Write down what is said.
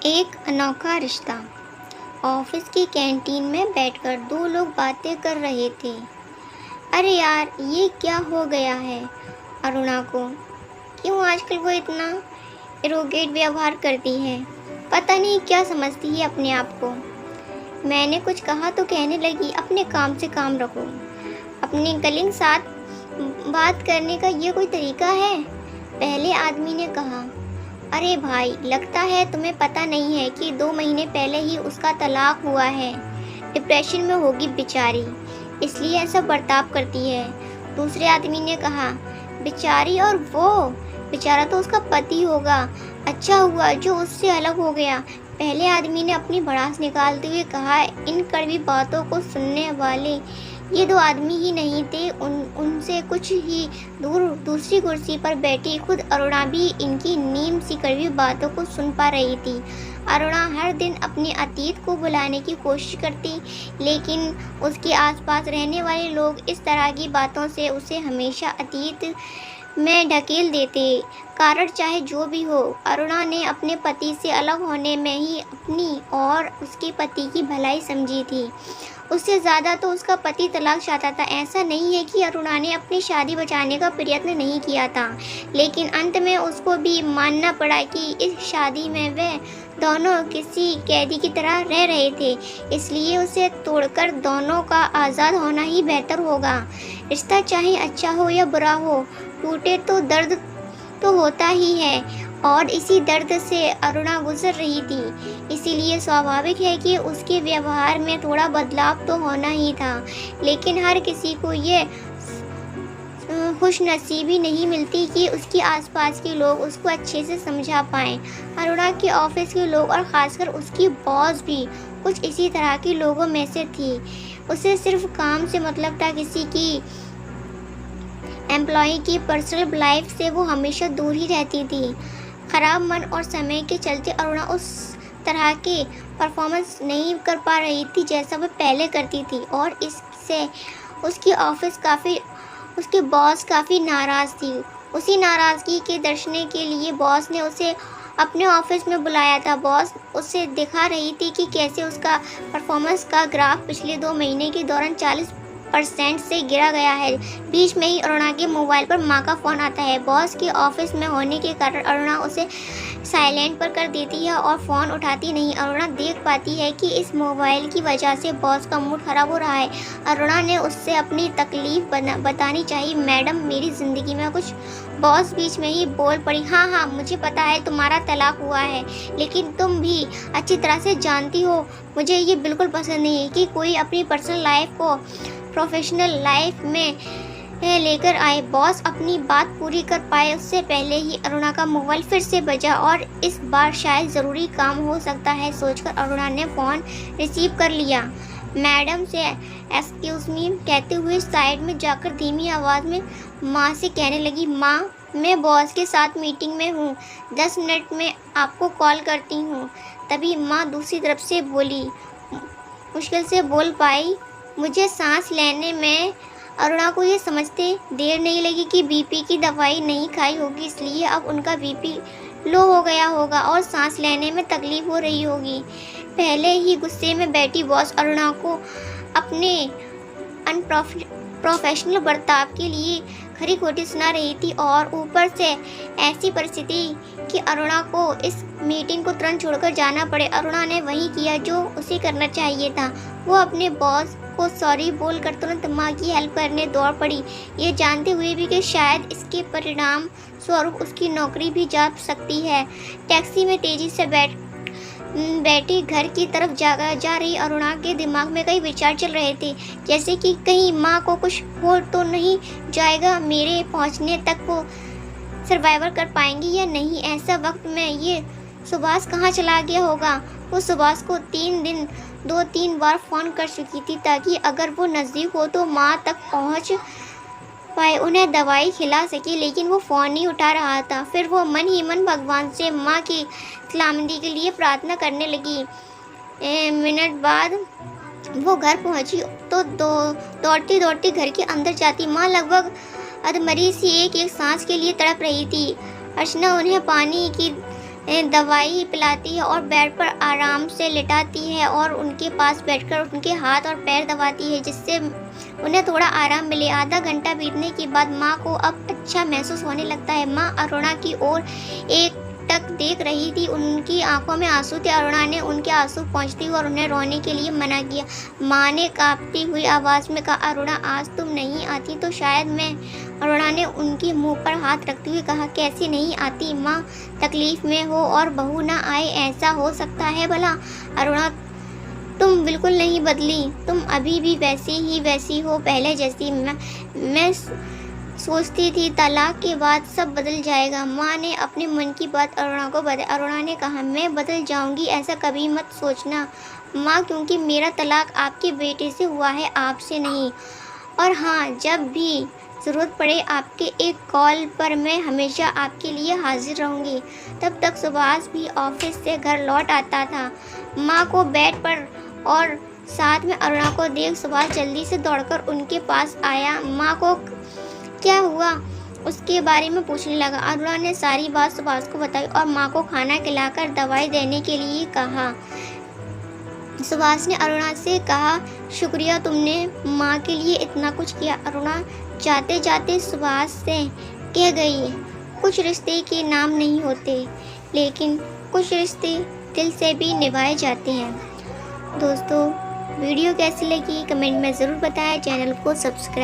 एक अनोखा रिश्ता। ऑफिस की कैंटीन में बैठकर दो लोग बातें कर रहे थे। अरे यार, ये क्या हो गया है अरुणा को? क्यों आजकल वो इतना एरोगेट व्यवहार करती है? पता नहीं क्या समझती है अपने आप को। मैंने कुछ कहा तो कहने लगी, अपने काम से काम रखो। अपने कलीग साथ बात करने का ये कोई तरीका है? पहले आदमी ने कहा, अरे भाई, लगता है तुम्हें पता नहीं है कि 2 महीने पहले ही उसका तलाक हुआ है। डिप्रेशन में होगी बेचारी, इसलिए ऐसा बर्ताव करती है। दूसरे आदमी ने कहा, बेचारी? और वो बेचारा तो उसका पति होगा। अच्छा हुआ जो उससे अलग हो गया। पहले आदमी ने अपनी भड़ास निकालते हुए कहा। इन कड़वी बातों को सुनने वाले ये दो आदमी ही नहीं थे, उनसे कुछ ही दूर दूसरी कुर्सी पर बैठी खुद अरुणा भी इनकी नीम सी कड़वी बातों को सुन पा रही थी। अरुणा हर दिन अपने अतीत को भुलाने की कोशिश करती, लेकिन उसके आसपास रहने वाले लोग इस तरह की बातों से उसे हमेशा अतीत में ढकेल देते। कारण चाहे जो भी हो, अरुणा ने अपने पति से अलग होने में ही अपनी और उसके पति की भलाई समझी थी। उससे ज़्यादा तो उसका पति तलाक चाहता था। ऐसा नहीं है कि अरुणा ने अपनी शादी बचाने का प्रयत्न नहीं किया था, लेकिन अंत में उसको भी मानना पड़ा कि इस शादी में वे दोनों किसी कैदी की तरह रह रहे थे। इसलिए उसे तोड़कर दोनों का आज़ाद होना ही बेहतर होगा। रिश्ता चाहे अच्छा हो या बुरा हो, टूटे तो दर्द तो होता ही है, और इसी दर्द से अरुणा गुजर रही थी। इसीलिए स्वाभाविक है कि उसके व्यवहार में थोड़ा बदलाव तो होना ही था, लेकिन हर किसी को ये खुशनसीबी नहीं मिलती कि उसके आसपास के लोग उसको अच्छे से समझा पाएं। अरुणा के ऑफिस के लोग और ख़ासकर उसकी बॉस भी कुछ इसी तरह के लोगों में से थी। उसे सिर्फ काम से मतलब था, किसी की एम्प्लॉय की पर्सनल लाइफ से वो हमेशा दूर ही रहती थी। खराब मन और समय के चलते अरुणा उस तरह के परफॉर्मेंस नहीं कर पा रही थी जैसा वह पहले करती थी, और इससे उसके बॉस काफ़ी नाराज़ थी। उसी नाराज़गी के दर्शाने के लिए बॉस ने उसे अपने ऑफिस में बुलाया था। बॉस उसे दिखा रही थी कि कैसे उसका परफॉर्मेंस का ग्राफ पिछले 2 महीने के दौरान 40% से गिरा गया है। बीच में ही अरुणा के मोबाइल पर माँ का फ़ोन आता है। बॉस के ऑफिस में होने के कारण अरुणा उसे साइलेंट पर कर देती है और फ़ोन उठाती नहीं। अरुणा देख पाती है कि इस मोबाइल की वजह से बॉस का मूड ख़राब हो रहा है। अरुणा ने उससे अपनी तकलीफ़ बतानी चाहिए। मैडम, मेरी ज़िंदगी में कुछ। बॉस बीच में ही बोल पड़ी, हाँ हाँ, मुझे पता है तुम्हारा तलाक हुआ है, लेकिन तुम भी अच्छी तरह से जानती हो मुझे ये बिल्कुल पसंद नहीं है कि कोई अपनी पर्सनल लाइफ को प्रोफेशनल लाइफ में लेकर आए। बॉस अपनी बात पूरी कर पाए उससे पहले ही अरुणा का मोबाइल फिर से बजा, और इस बार शायद ज़रूरी काम हो सकता है सोचकर अरुणा ने फ़ोन रिसीव कर लिया। मैडम से एक्सक्यूज़ मी कहते हुए साइड में जाकर धीमी आवाज़ में माँ से कहने लगी, माँ, मैं बॉस के साथ मीटिंग में हूँ, 10 मिनट में आपको कॉल करती हूँ। तभी माँ दूसरी तरफ से बोली, मुश्किल से बोल पाई, मुझे सांस लेने में। अरुणा को ये समझते देर नहीं लगी कि बीपी की दवाई नहीं खाई होगी, इसलिए अब उनका बीपी लो हो गया होगा और सांस लेने में तकलीफ हो रही होगी। पहले ही गुस्से में बैठी बॉस अरुणा को अपने अनप्रोफेशनल बर्ताव के लिए खरी खोटी सुना रही थी, और ऊपर से ऐसी परिस्थिति कि अरुणा को इस मीटिंग को तुरंत छोड़कर जाना पड़े। अरुणा ने वही किया जो उसे करना चाहिए था। वो अपने बॉस को सॉरी बोलकर तुरंत माँ की हेल्प करने दौड़ पड़ी, ये जानते हुए भी कि शायद इसके परिणाम स्वरूप उसकी नौकरी भी जा सकती है। टैक्सी में तेजी से बैठी घर की तरफ जा रही अरुणा के दिमाग में कई विचार चल रहे थे, जैसे कि कहीं माँ को कुछ हो तो नहीं जाएगा, मेरे पहुँचने तक वो सर्वाइवर कर पाएंगी या नहीं। ऐसा वक्त में ये सुभाष कहाँ चला गया होगा? वो सुभाष को 2-3 बार फ़ोन कर चुकी थी ताकि अगर वो नज़दीक हो तो माँ तक पहुँच पाए, उन्हें दवाई खिला सके, लेकिन वो फ़ोन नहीं उठा रहा था। फिर वो मन ही मन भगवान से माँ की सलामती के लिए प्रार्थना करने लगी। मिनट बाद वो घर पहुँची तो दौड़ती दौड़ती घर के अंदर जाती। माँ लगभग अधमरी सी एक सांस के लिए तड़प रही थी। अर्चना उन्हें पानी की दवाई पिलाती है और बेड पर आराम से लिटाती है और उनके पास बैठकर उनके हाथ और पैर दबाती है, जिससे उन्हें थोड़ा आराम मिले। आधा घंटा बीतने के बाद माँ को अब अच्छा महसूस होने लगता है। माँ अरुणा की ओर एकटक देख रही थी, उनकी आंखों में आंसू थे। अरुणा ने उनके आंसू पोंछती हुई और उन्हें रोने के लिए मना किया। माँ ने कांपती हुई आवाज़ में कहा, अरुणा आज तुम नहीं आती तो शायद मैं। अरुणा ने उनके मुंह पर हाथ रखते हुए कहा, कैसे नहीं आती माँ, तकलीफ में हो और बहू ना आए, ऐसा हो सकता है भला? अरुणा तुम बिल्कुल नहीं बदली, तुम अभी भी वैसी हो, पहले जैसी। मैं सोचती थी तलाक के बाद सब बदल जाएगा। माँ ने अपने मन की बात अरुणा को बताई। अरुणा ने कहा, मैं बदल जाऊंगी ऐसा कभी मत सोचना माँ, क्योंकि मेरा तलाक आपके बेटे से हुआ है, आपसे नहीं। और हाँ, जब भी ज़रूरत पड़े आपके एक कॉल पर मैं हमेशा आपके लिए हाजिर रहूँगी। तब तक सुभाष भी ऑफिस से घर लौट आता था। माँ को बेड पर और साथ में अरुणा को देख सुभाष जल्दी से दौड़कर उनके पास आया। माँ को क्या हुआ उसके बारे में पूछने लगा। अरुणा ने सारी बात सुभाष को बताई और माँ को खाना खिलाकर दवाई देने के लिए कहा। सुभाष ने अरुणा से कहा, शुक्रिया, तुमने माँ के लिए इतना कुछ किया। अरुणा जाते जाते सुभाष से कह गई, कुछ रिश्ते के नाम नहीं होते, लेकिन कुछ रिश्ते दिल से भी निभाए जाते हैं। दोस्तों, वीडियो कैसी लगी कमेंट में ज़रूर बताएं। चैनल को सब्सक्राइब